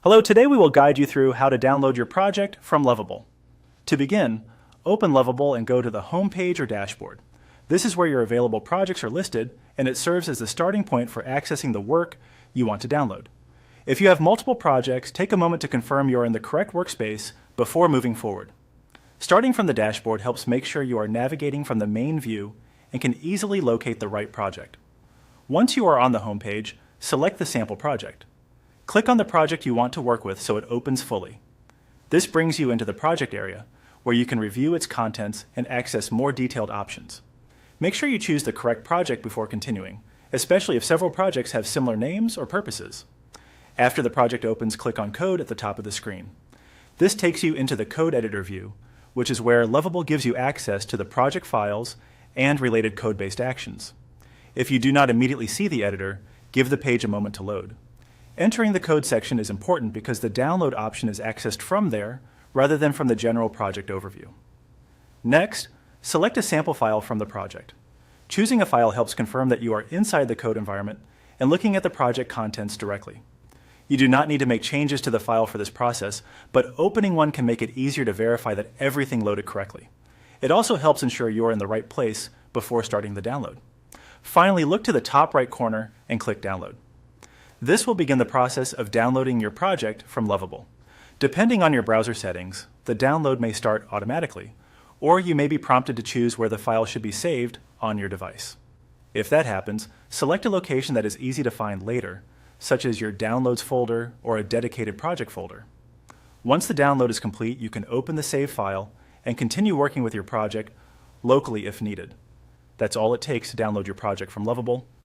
Hello, today we will guide you through how to download your project from Lovable. To begin, open Lovable and go to the home page or dashboard. This is where your available projects are listed, and it serves as the starting point for accessing the work you want to download. If you have multiple projects, take a moment to confirm you are in the correct workspace before moving forward. Starting from the dashboard helps make sure you are navigating from the main view and can easily locate the right project. Once you are on the home page, select the sample project. Click on the project you want to work with so it opens fully. This brings you into the project area, where you can review its contents and access more detailed options. Make sure you choose the correct project before continuing, especially if several projects have similar names or purposes. After the project opens, click on Code at the top of the screen. This takes you into the Code Editor view, which is where Lovable gives you access to the project files and related code-based actions. If you do not immediately see the editor, give the page a moment to load. Entering the code section is important because the download option is accessed from there rather than from the general project overview. Next, select a sample file from the project. Choosing a file helps confirm that you are inside the code environment and looking at the project contents directly. You do not need to make changes to the file for this process, but opening one can make it easier to verify that everything loaded correctly. It also helps ensure you are in the right place before starting the download. Finally, look to the top right corner and click Download. This will begin the process of downloading your project from Lovable. Depending on your browser settings, the download may start automatically, or you may be prompted to choose where the file should be saved on your device. If that happens, select a location that is easy to find later, such as your Downloads folder or a dedicated project folder. Once the download is complete, you can open the save file and continue working with your project locally if needed. That's all it takes to download your project from Lovable.